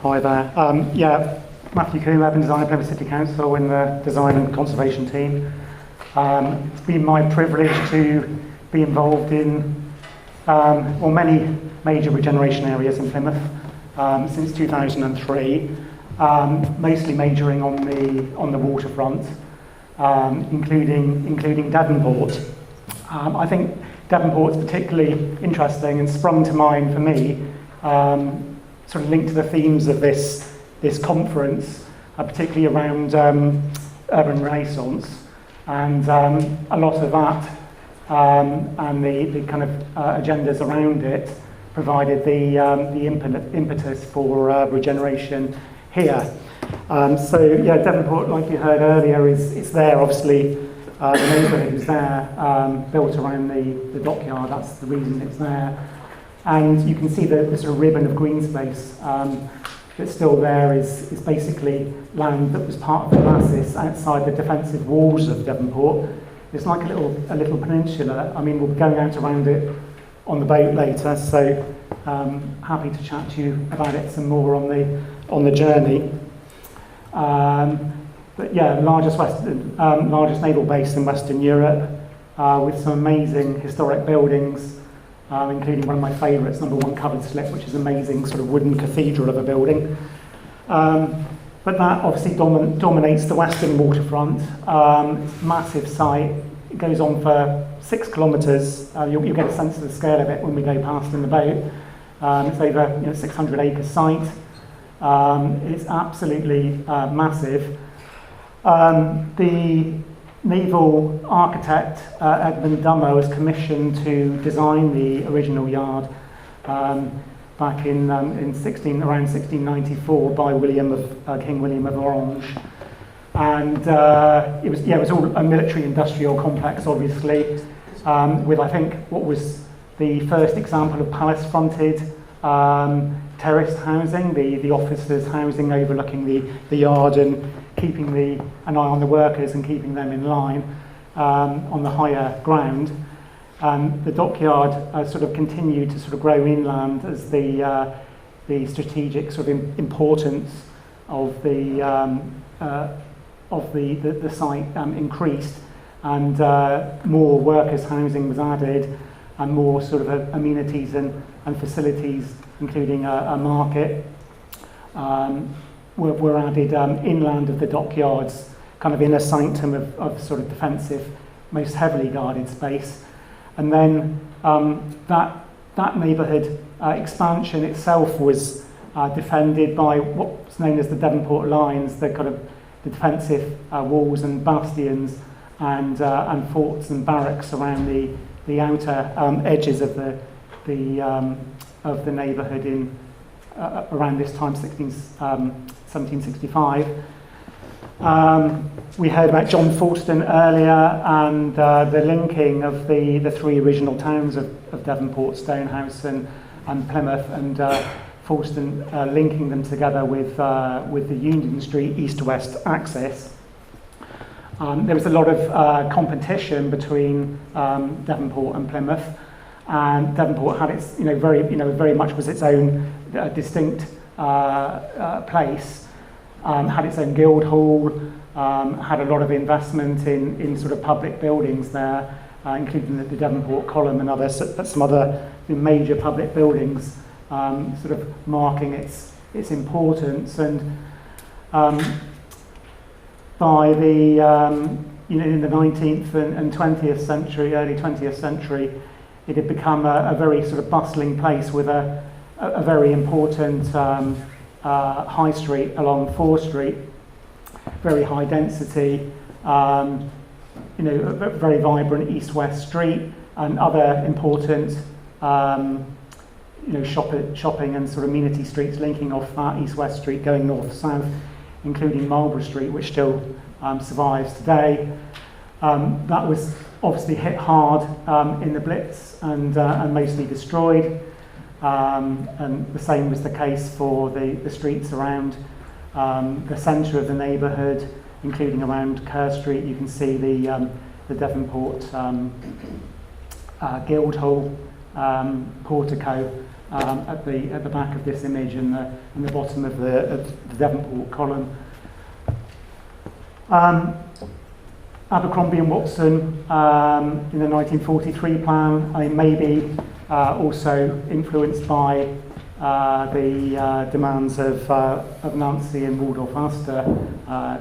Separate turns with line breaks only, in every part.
Hi there. Matthew Coombe, urban designer, Plymouth City Council in the design and conservation team. It's been my privilege to be involved in many major regeneration areas in Plymouth since 2003, mostly majoring on the waterfront, including Devonport. I think Devonport's particularly interesting and sprung to mind for me, sort of linked to the themes of this conference, particularly around urban renaissance, and a lot of that and the kind of agendas around it provided the impetus for regeneration here. Devonport, like you heard earlier, is there. Obviously, the neighbourhood is there, built around the dockyard. That's the reason it's there. And you can see the sort of ribbon of green space that's still there is basically land that was part of the Oasis outside the defensive walls of Devonport. It's like a little peninsula. I mean, we'll be going out around it on the boat later, so happy to chat to you about it some more on the journey. Largest naval base in Western Europe, with some amazing historic buildings, including one of my favourites, number 1 covered slip, which is an amazing sort of wooden cathedral of a building. But that obviously dominates the western waterfront. It's a massive site. It goes on for 6 kilometres. You'll get a sense of the scale of it when we go past in the boat. It's over 600 acre site. It's absolutely massive. The naval architect Edmund Dummer was commissioned to design the original yard back in around 1694 by King William of Orange, and it was all a military industrial complex, obviously, with I think what was the first example of palace fronted terraced housing, the officers' housing overlooking the yard and keeping an eye on the workers and keeping them in line on the higher ground. The dockyard sort of continued to sort of grow inland as the strategic sort of importance of the site increased, and more workers' housing was added, and more sort of amenities and facilities, including a market, were added inland of the dockyards, kind of in a sanctum of sort of defensive, most heavily guarded space. And then that neighbourhood expansion itself was defended by what's known as the Devonport lines, the kind of the defensive walls and bastions and forts and barracks around the outer edges of the neighbourhood in around this time, 1765. We heard about John Falston earlier, and the linking of the 3 original towns of Devonport, Stonehouse and Plymouth, and Falston linking them together with the Union Street east-west axis. There was a lot of competition between Devonport and Plymouth, and Devonport had its very much was its own distinct place. Had its own guild hall, had a lot of investment in sort of public buildings there, including the Devonport Column and some other major public buildings, sort of marking its importance. And by in the 19th and 20th century, early 20th century, it had become a very sort of bustling place with a very important high street along Fore Street, very high density, a very vibrant east-west street, and other important shopping and sort of amenity streets linking off that east-west street going north-south, including Marlborough Street, which still survives today. That was obviously hit hard in the Blitz and mostly destroyed. And the same was the case for the streets around the centre of the neighbourhood, including around Kerr Street. You can see the Devonport Guildhall portico at the back of this image and the bottom of the Devonport column. Abercrombie and Watson in the 1943 plan, I mean, maybe also influenced by the demands of Nancy and Waldorf-Astor,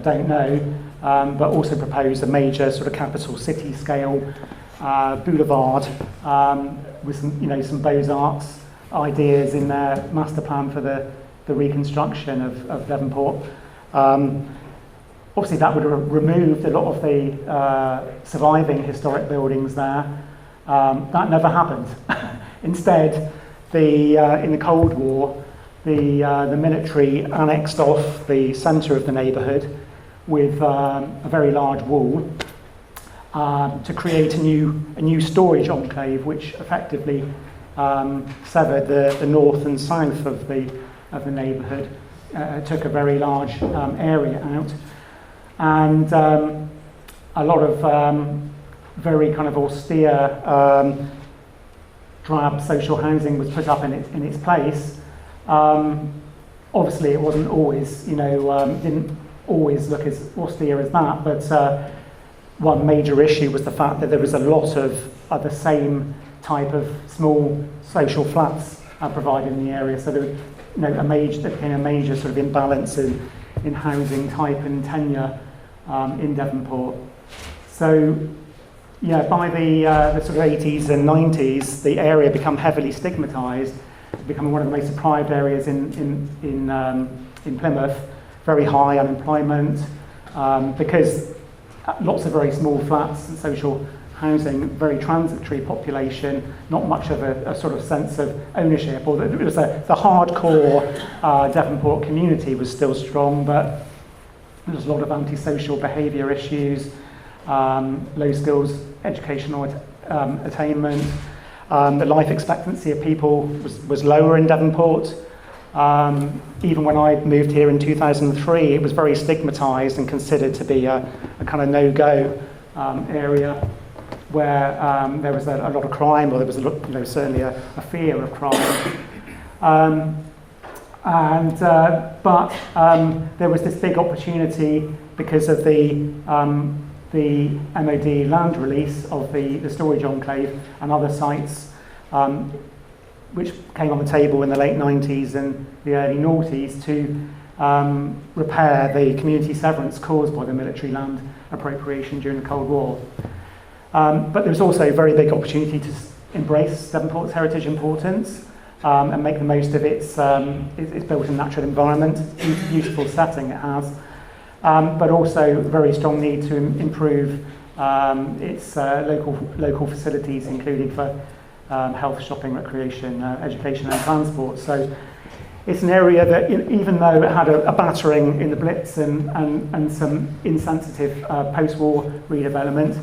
don't know, but also proposed a major sort of capital city scale boulevard with some Beaux-Arts ideas in their master plan for the reconstruction of Devonport. Obviously that would have removed a lot of the surviving historic buildings there. That never happened. Instead, in the Cold War, the military annexed off the centre of the neighbourhood with a very large wall to create a new storage enclave, which effectively severed the north and south of the neighbourhood. Took a very large area out, and a lot of very kind of austere drab social housing was put up in its place. Obviously, it wasn't always, didn't always look as austere as that, but one major issue was the fact that there was a lot of the same type of small social flats provided in the area. So there became a major sort of imbalance in housing type and tenure in Devonport. So yeah, by the sort of 80s and 90s, the area became heavily stigmatised, becoming one of the most deprived areas in Plymouth. Very high unemployment because lots of very small flats and social housing, very transitory population, not much of a sort of sense of ownership. Or it was the hardcore Devonport community was still strong, but there was a lot of antisocial behaviour issues, low skills educational attainment. The life expectancy of people was lower in Devonport. Even when I moved here in 2003, it was very stigmatised and considered to be a kind of no-go area where there was a lot of crime, or there was certainly a fear of crime. But there was this big opportunity because of the MOD land release of the storage enclave and other sites, which came on the table in the late 90s and the early noughties to repair the community severance caused by the military land appropriation during the Cold War. But there was also a very big opportunity to embrace Devonport's heritage importance and make the most of its built in natural environment, beautiful setting it has, but also a very strong need to improve its local facilities, including for health, shopping, recreation, education and transport. So it's an area that, even though it had a battering in the Blitz and some insensitive post-war redevelopment,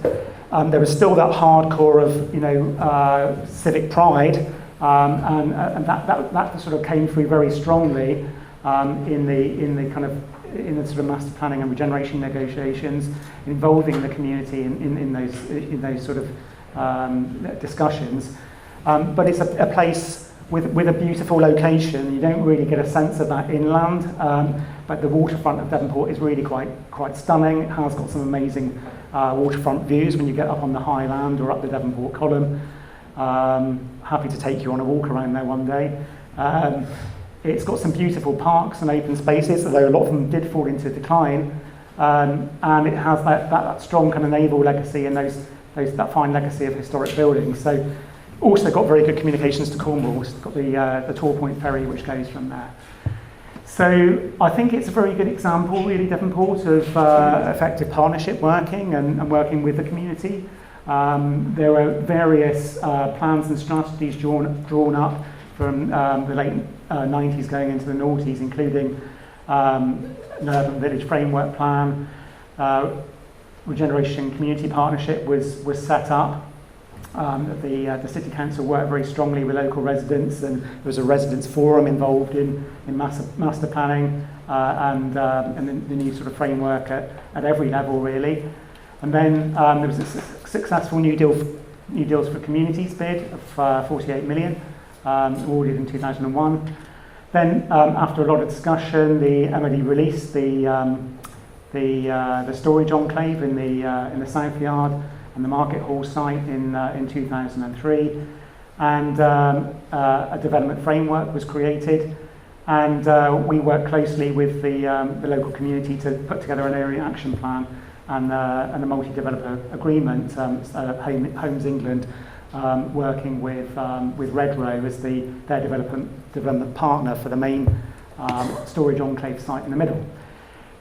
there was still that hardcore of civic pride, and that sort of came through very strongly in the sort of master planning and regeneration negotiations, involving the community in those sort of discussions. But it's a place with a beautiful location. You don't really get a sense of that inland, but the waterfront of Devonport is really quite stunning. It has got some amazing waterfront views when you get up on the high land or up the Devonport column. Happy to take you on a walk around there one day. It's got some beautiful parks and open spaces, although a lot of them did fall into decline. And it has that strong kind of naval legacy and that fine legacy of historic buildings. So also got very good communications to Cornwall. It's got the Tor Point ferry which goes from there. So I think it's a very good example, really, Devonport, of effective partnership working and working with the community. There were various plans and strategies drawn up from the late 90s going into the noughties, including an urban village framework plan. Regeneration community partnership was set up. The City Council worked very strongly with local residents, and there was a residents' forum involved in master planning and the new sort of framework at every level, really. And then there was a successful New Deals for Communities bid of 48 million awarded in 2001. Then, after a lot of discussion, the MOD released the storage enclave in the South Yard and the Market Hall site in 2003, and a development framework was created, and we worked closely with the local community to put together an area action plan and a multi-developer agreement. Homes England working with Redrow as their development partner for the main storage enclave site in the middle.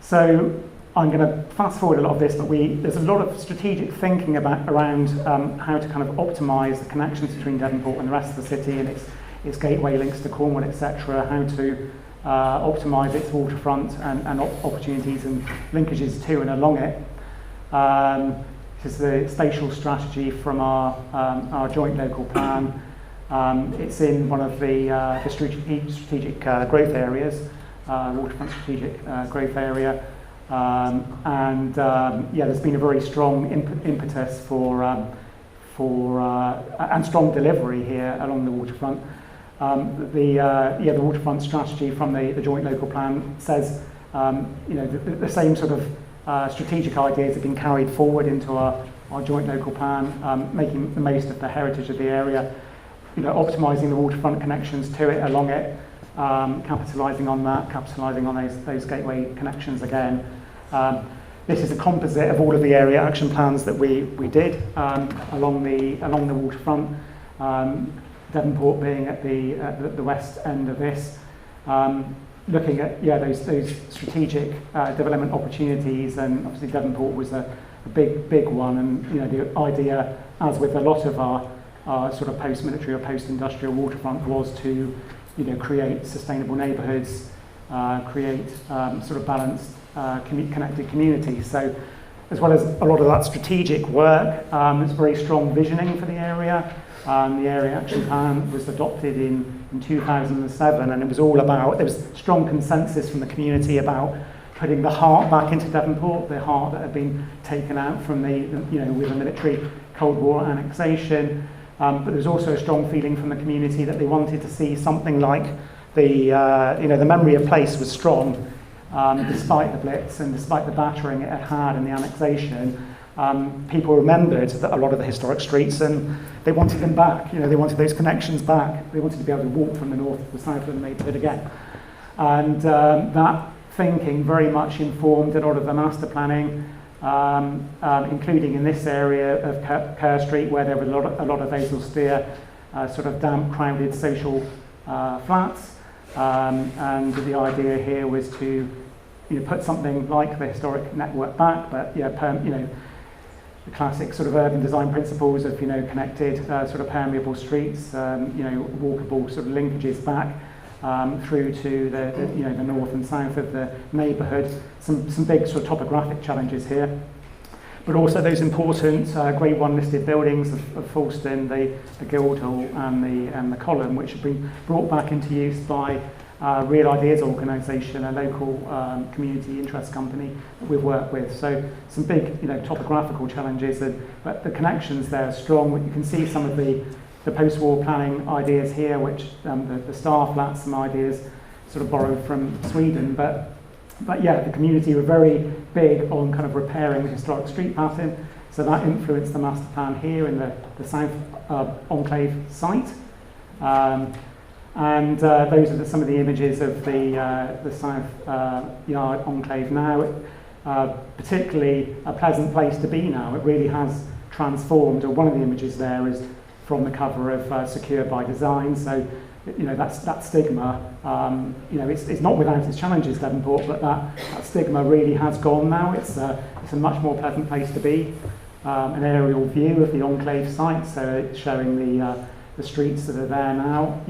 So I'm going to fast forward a lot of this, but there's a lot of strategic thinking around how to kind of optimise the connections between Devonport and the rest of the city and its gateway links to Cornwall, etc. How to optimise its waterfront and opportunities and linkages to and along it. This is the spatial strategy from our joint local plan. It's in one of the strategic growth areas, waterfront strategic growth area. There's been a very strong impetus for and strong delivery here along the waterfront. The waterfront strategy from the joint local plan says the same sort of strategic ideas have been carried forward into our joint local plan, making the most of the heritage of the area, optimising the waterfront connections to it, along it, capitalising on that, capitalising on those gateway connections again. This is a composite of all of the area action plans that we did along the waterfront. Devonport being at the west end of this, looking at those strategic development opportunities, and obviously Devonport was a big one, and the idea, as with a lot of our sort of post-military or post-industrial waterfront, was to create sustainable neighbourhoods, create sort of balanced connected communities. So as well as a lot of that strategic work, there's very strong visioning for the area. The area action plan was adopted in 2007, and it was all about, there was strong consensus from the community about putting the heart back into Devonport, the heart that had been taken out from with the military Cold War annexation. But there was also a strong feeling from the community that they wanted to see something like the memory of place was strong, despite the Blitz and despite the battering it had and the annexation. People remembered that a lot of the historic streets, and they wanted them back. They wanted those connections back. They wanted to be able to walk from the north to the south of the neighbourhood again. And that thinking very much informed a lot of the master planning, including in this area of Kerr Street, where there were a lot of those austere, sort of damp, crowded social flats. And the idea here was to put something like the historic network back, but the classic sort of urban design principles of connected sort of permeable streets, walkable sort of linkages back through to the north and south of the neighbourhood. Some big sort of topographic challenges here, but also those important Grade 1 listed buildings of Falston, the Guildhall and the Column, which have been brought back into use by Real Ideas organisation, a local community interest company that we've worked with. So some big topographical challenges, but the connections there are strong. You can see some of the post-war planning ideas here, which the Star Flats, some ideas sort of borrowed from Sweden, but the community were very big on kind of repairing the historic street pattern, so that influenced the master plan here in the South Enclave site. And those are some of the images of the South Yard Enclave now. Particularly a pleasant place to be now. It really has transformed. Or one of the images there is from the cover of Secure by Design. So that stigma. It's not without its challenges, Devonport, but that stigma really has gone now. It's a much more pleasant place to be. An aerial view of the Enclave site, so it's showing the streets that are there now.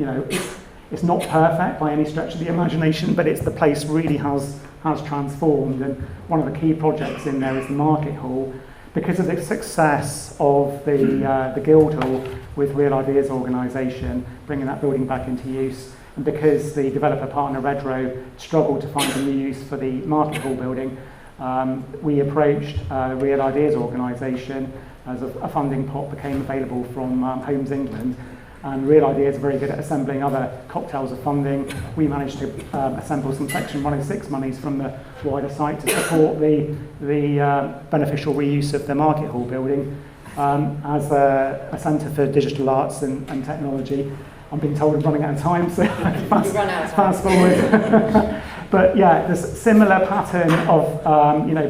It's not perfect by any stretch of the imagination, but the place really has transformed. And one of the key projects in there is the Market Hall, because of the success of the Guildhall with Real Ideas organisation, bringing that building back into use, and because the developer partner Redrow struggled to find a new use for the Market Hall building, we approached Real Ideas organisation as a funding pot became available from Homes England. And Real Ideas are very good at assembling other cocktails of funding. We managed to assemble some Section 106 monies from the wider site to support the beneficial reuse of the Market Hall building as a centre for digital arts and technology. I'm being told I'm running out of time, so fast forward. But yeah, there's a similar pattern of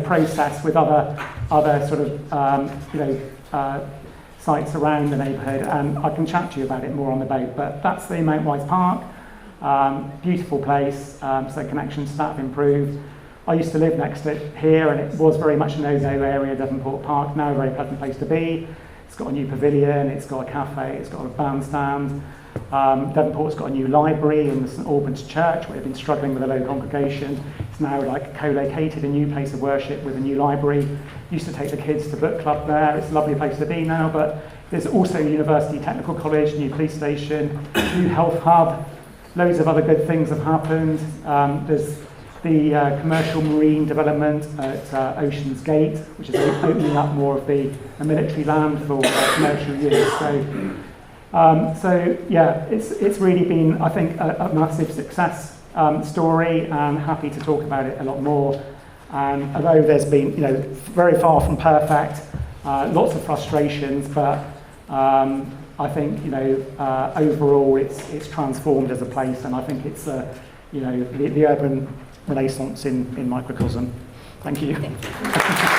process with other sort of sites around the neighbourhood, and I can chat to you about it more on the boat. But that's the Mount Wise Park, beautiful place, so connections to that have improved. I used to live next to it here, and it was very much a no-go area, Devonport Park, now a very pleasant place to be. It's got a new pavilion, it's got a cafe, it's got a bandstand. Devonport's got a new library in the St Albans Church, where they've been struggling with a low congregation. It's now like co-located, a new place of worship with a new library. Used to take the kids to book club there. It's a lovely place to be now, but there's also University Technical College, new police station, new health hub. Loads of other good things have happened. There's the commercial marine development at Ocean's Gate, which is opening up more of the military land for commercial use. So yeah, it's really been, I think, a massive success story, and happy to talk about it a lot more. And although there's been, very far from perfect, lots of frustrations, but I think, overall it's transformed as a place, and I think it's, the urban renaissance in microcosm. Thank you.
Thank you.